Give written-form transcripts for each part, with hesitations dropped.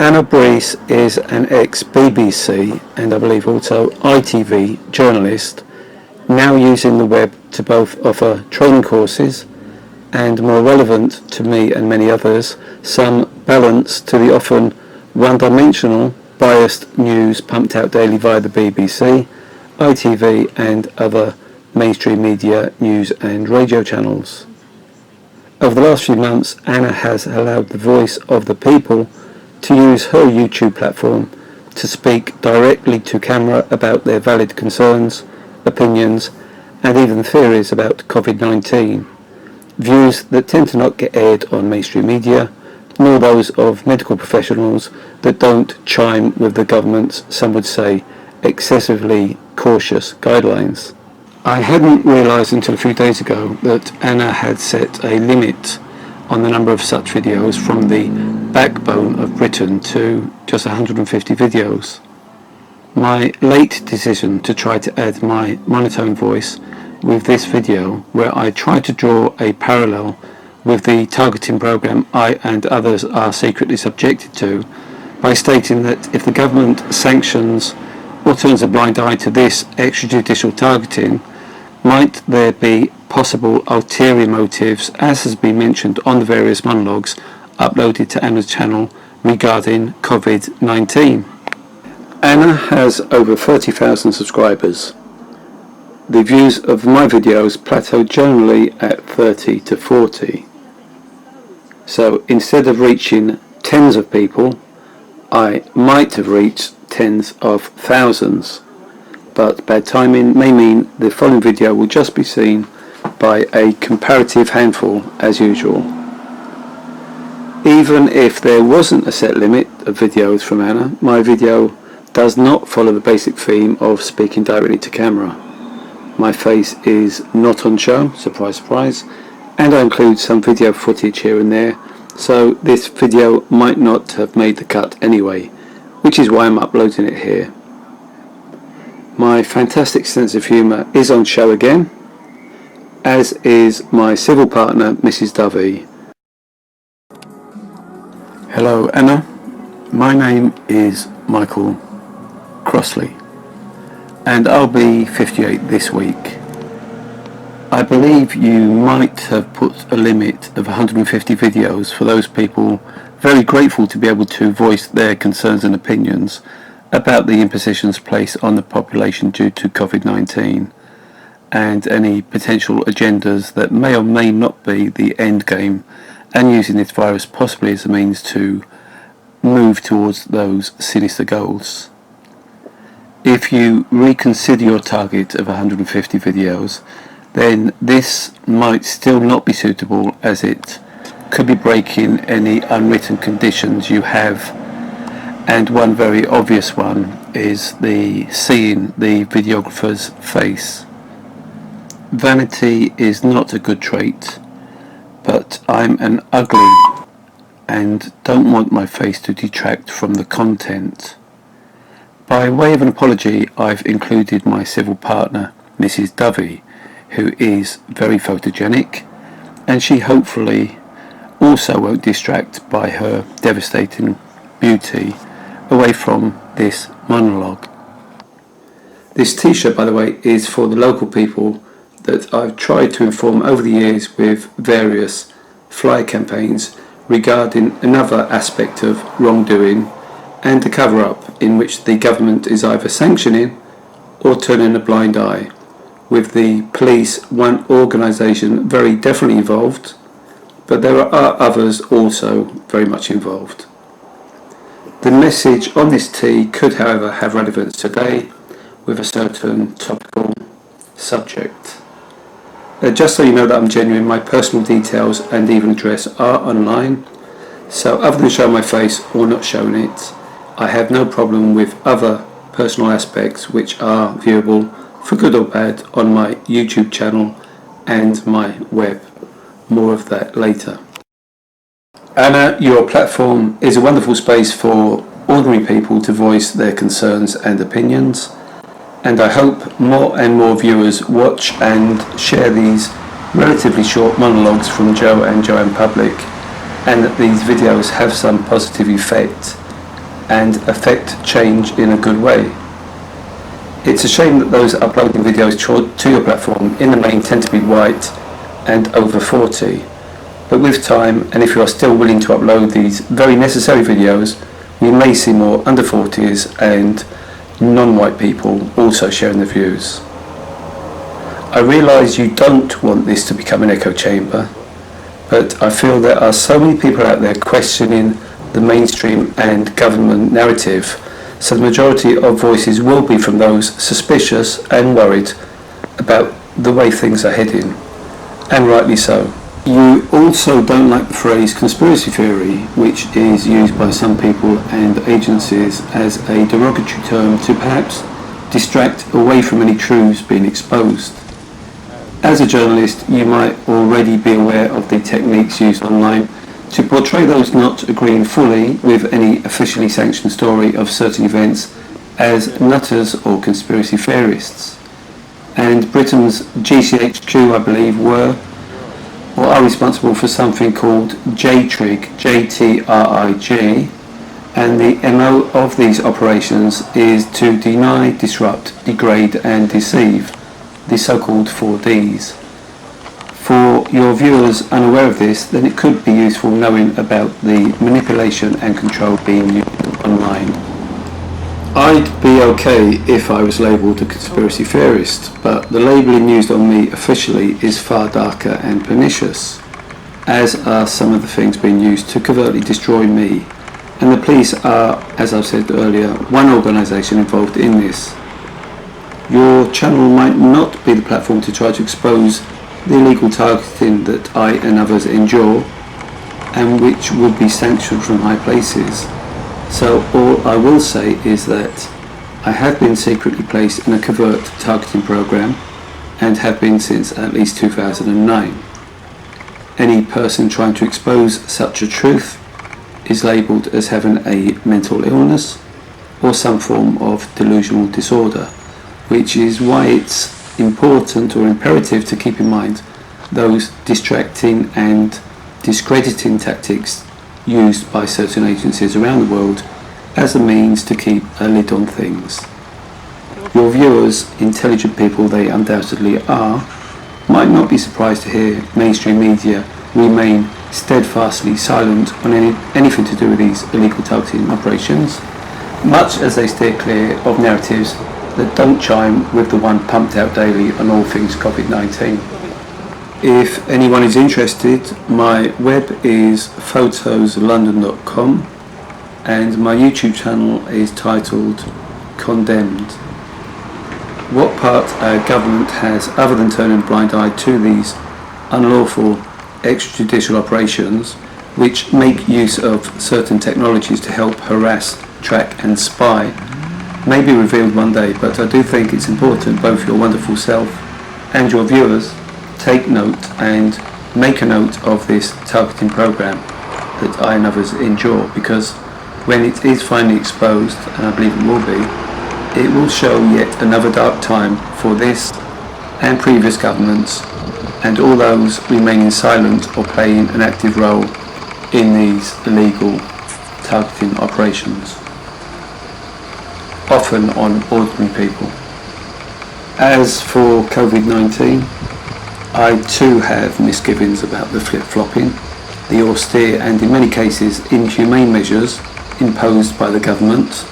Anna Brees is an ex-BBC and I believe also ITV journalist, now using the web to both offer training courses and, more relevant to me and many others, some balance to the often one-dimensional, biased news pumped out daily via the BBC, ITV and other mainstream media, news and radio channels. Over the last few months, Anna has allowed the voice of the people to use her YouTube platform to speak directly to camera about their valid concerns, opinions and even theories about COVID-19, views that tend to not get aired on mainstream media, nor those of medical professionals that don't chime with the government's, some would say, excessively cautious guidelines. I hadn't realised until a few days ago that Anna had set a limit on the number of such videos from the backbone of Britain to just 150 videos. My late decision to try to add my monotone voice with this video, where I try to draw a parallel with the targeting program I and others are secretly subjected to, by stating that if the government sanctions or turns a blind eye to this extrajudicial targeting, might there be possible ulterior motives, as has been mentioned on the various monologues uploaded to Anna's channel regarding COVID-19. Anna has over 30,000 subscribers. The views of my videos plateau generally at 30 to 40. So instead of reaching tens of people, I might have reached tens of thousands. But bad timing may mean the following video will just be seen by a comparative handful as usual. Even if there wasn't a set limit of videos from Anna, my video does not follow the basic theme of speaking directly to camera. My face is not on show, surprise surprise, and I include some video footage here and there, so this video might not have made the cut anyway, which is why I'm uploading it here. My fantastic sense of humour is on show again, as is my civil partner, Mrs. Dovey. Hello Anna, my name is Michael Crossley and I'll be 58 this week. I believe you might have put a limit of 150 videos for those people very grateful to be able to voice their concerns and opinions about the impositions placed on the population due to COVID-19 and any potential agendas that may or may not be the end game, and using this virus possibly as a means to move towards those sinister goals. If you reconsider your target of 150 videos, then this might still not be suitable, as it could be breaking any unwritten conditions you have, and one very obvious one is seeing the videographer's face. Vanity is not a good trait, but I'm an ugly and don't want my face to detract from the content. By way of an apology, I've included my civil partner, Mrs. Dovey, who is very photogenic, and she hopefully also won't distract by her devastating beauty away from this monologue. This t-shirt, by the way, is for the local people that I've tried to inform over the years with various flyer campaigns regarding another aspect of wrongdoing and a cover-up in which the government is either sanctioning or turning a blind eye, with the police, one organisation, very definitely involved, but there are others also very much involved. The message on this tee could, however, have relevance today with a certain topical subject. Just so you know that I'm genuine, my personal details and even address are online, so other than showing my face or not showing it, I have no problem with other personal aspects which are viewable, for good or bad, on my YouTube channel and my web. More of that later. Anna, your platform is a wonderful space for ordinary people to voice their concerns and opinions, and I hope more and more viewers watch and share these relatively short monologues from Joe and Joanne Public, and that these videos have some positive effect and affect change in a good way. It's a shame that those uploading videos to your platform in the main tend to be white and over 40. But with time, and if you are still willing to upload these very necessary videos, we may see more under 40s and non-white people also sharing the views. I realise you don't want this to become an echo chamber, but I feel there are so many people out there questioning the mainstream and government narrative, so the majority of voices will be from those suspicious and worried about the way things are heading, and rightly so. You also don't like the phrase conspiracy theory, which is used by some people and agencies as a derogatory term to perhaps distract away from any truths being exposed. As a journalist, you might already be aware of the techniques used online to portray those not agreeing fully with any officially sanctioned story of certain events as nutters or conspiracy theorists. And Britain's GCHQ, I believe, were or are responsible for something called JTRIG, JTRIG, and the MO of these operations is to deny, disrupt, degrade and deceive, the so-called 4Ds. For your viewers unaware of this, then it could be useful knowing about the manipulation and control being used online. I'd be okay if I was labelled a conspiracy theorist, but the labelling used on me officially is far darker and pernicious, as are some of the things being used to covertly destroy me. And the police are, as I've said earlier, one organisation involved in this. Your channel might not be the platform to try to expose the illegal targeting that I and others endure, and which would be sanctioned from high places. So all I will say is that I have been secretly placed in a covert targeting program and have been since at least 2009. Any person trying to expose such a truth is labelled as having a mental illness or some form of delusional disorder, which is why it's important or imperative to keep in mind those distracting and discrediting tactics used by certain agencies around the world as a means to keep a lid on things. Your viewers, intelligent people they undoubtedly are, might not be surprised to hear mainstream media remain steadfastly silent on anything to do with these illegal targeting operations, much as they steer clear of narratives that don't chime with the one pumped out daily on all things COVID-19. If anyone is interested, my web is photoslondon.com and my YouTube channel is titled Condemned. What part our government has other than turning a blind eye to these unlawful extrajudicial operations which make use of certain technologies to help harass, track and spy may be revealed one day, but I do think it's important both your wonderful self and your viewers take note and make a note of this targeting program that I and others endure, because when it is finally exposed, and I believe it will be, it will show yet another dark time for this and previous governments and all those remaining silent or playing an active role in these illegal targeting operations, often on ordinary people. As for COVID-19, I too have misgivings about the flip-flopping, the austere and in many cases inhumane measures imposed by the government,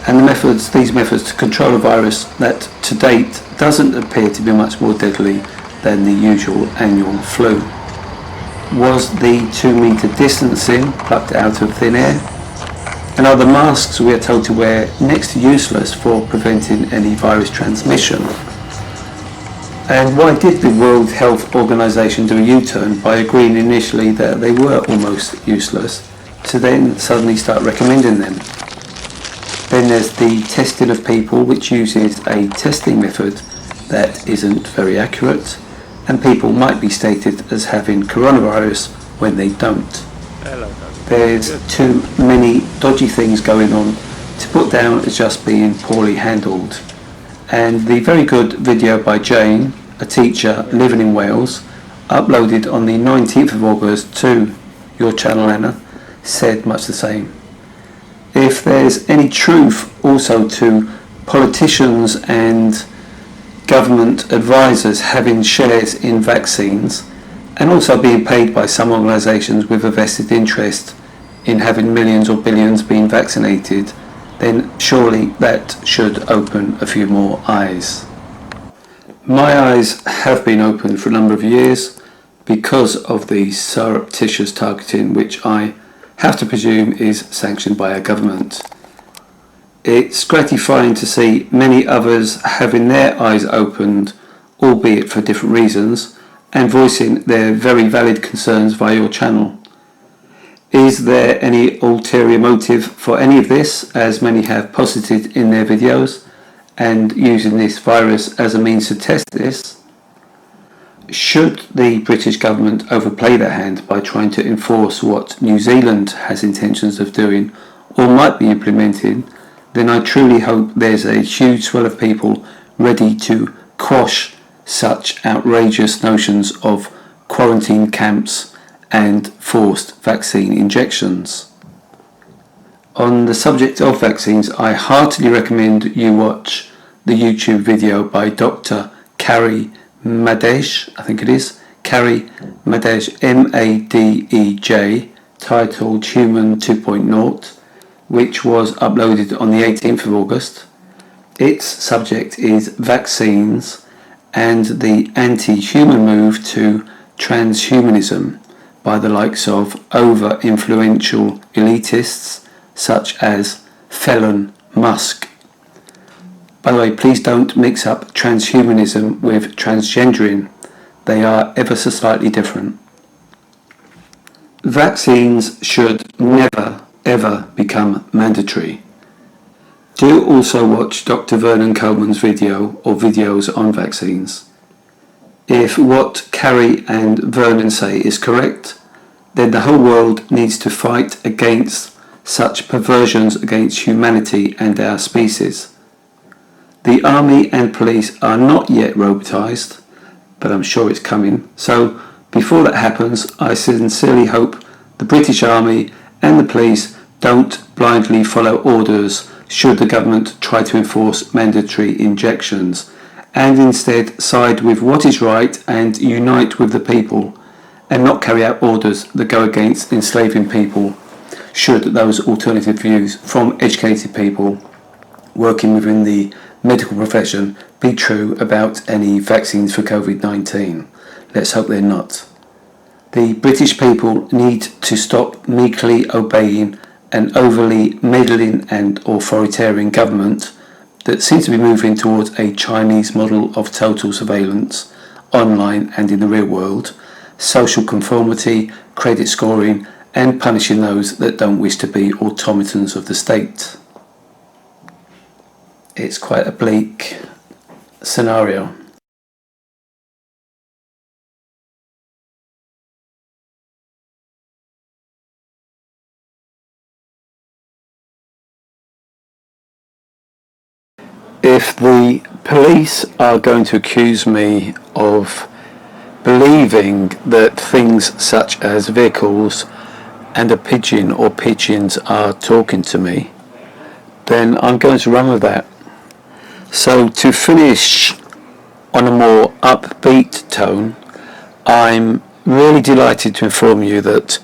and these methods to control a virus that to date doesn't appear to be much more deadly than the usual annual flu. Was the 2-metre distancing plucked out of thin air? And are the masks we are told to wear next to useless for preventing any virus transmission? And why did the World Health Organization do a U-turn by agreeing initially that they were almost useless, to then suddenly start recommending them? Then there's the testing of people, which uses a testing method that isn't very accurate, and people might be stated as having coronavirus when they don't. There's too many dodgy things going on to put down as just being poorly handled. And the very good video by Jane, a teacher living in Wales, uploaded on the 19th of August to your channel, Anna, said much the same. if there's any truth also to politicians and government advisors having shares in vaccines and also being paid by some organisations with a vested interest in having millions or billions being vaccinated, then surely that should open a few more eyes. My eyes have been opened for a number of years because of the surreptitious targeting, which I have to presume is sanctioned by our government. It's gratifying to see many others having their eyes opened, albeit for different reasons, and voicing their very valid concerns via your channel. Is there any ulterior motive for any of this, as many have posited in their videos, and using this virus as a means to test this? Should the British government overplay their hand by trying to enforce what New Zealand has intentions of doing or might be implementing, then I truly hope there's a huge swell of people ready to quash such outrageous notions of quarantine camps and forced vaccine injections. On the subject of vaccines, I heartily recommend you watch the YouTube video by Dr. Carrie Madej, I think it is, Carrie Madej, M-A-D-E-J, titled Human 2.0, which was uploaded on the 18th of August. Its subject is vaccines and the anti-human move to transhumanism by the likes of over-influential elitists such as Felon Musk. By the way, please don't mix up transhumanism with transgendering. They are ever so slightly different. Vaccines should never ever become mandatory. Do also watch Dr. Vernon Coleman's video or videos on vaccines. If what Carrie and Vernon say is correct, then the whole world needs to fight against such perversions against humanity and our species. The army and police are not yet robotised, but I'm sure it's coming. So before that happens, I sincerely hope the British Army and the police don't blindly follow orders should the government try to enforce mandatory injections, and instead side with what is right and unite with the people, and not carry out orders that go against enslaving people should those alternative views from educated people working within the medical profession be true about any vaccines for COVID-19. Let's hope they're not. The British people need to stop meekly obeying an overly meddling and authoritarian government that seems to be moving towards a Chinese model of total surveillance, online and in the real world, social conformity, credit scoring, and punishing those that don't wish to be automatons of the state. It's quite a bleak scenario. If the police are going to accuse me of believing that things such as vehicles and a pigeon or pigeons are talking to me, then I'm going to run with that. So to finish on a more upbeat tone, I'm really delighted to inform you that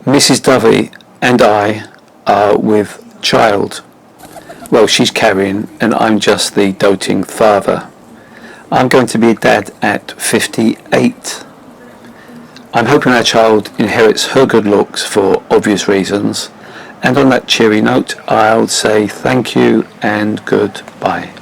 Mrs. Dovey and I are with child. Well, she's carrying and I'm just the doting father. I'm going to be a dad at 58. I'm hoping our child inherits her good looks for obvious reasons. And on that cheery note, I'll say thank you and goodbye.